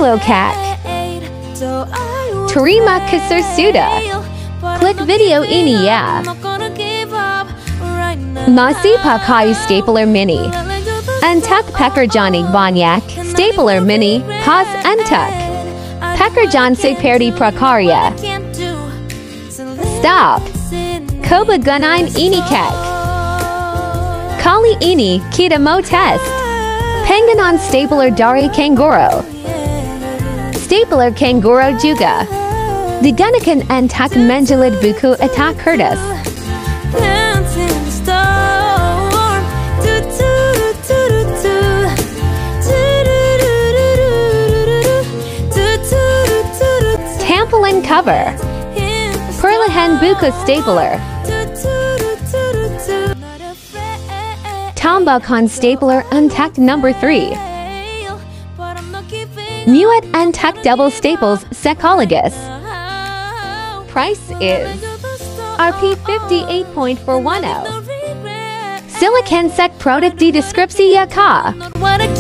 Halo Kak. Terima Kasih sudah. Klik video ini ya. Masih pakai stapler mini. Untuk pekerjaan banyak, stapler mini pas untuk pekerjaan seperti prakarya. Stop. Coba gunain ini Kak. Kali ini kita mau tes penggunaan stapler dari Kanggoro. Stapler Kangoro juga digunakan untuk menjilid buku atau kertas. Tampilan cover. Perlahan buku stapler. Tambahkan stapler untuk number 3. Muat untuk double staples sekaligus. Price is Rp58.410. Silakan cek produk di deskripsi ya Ka.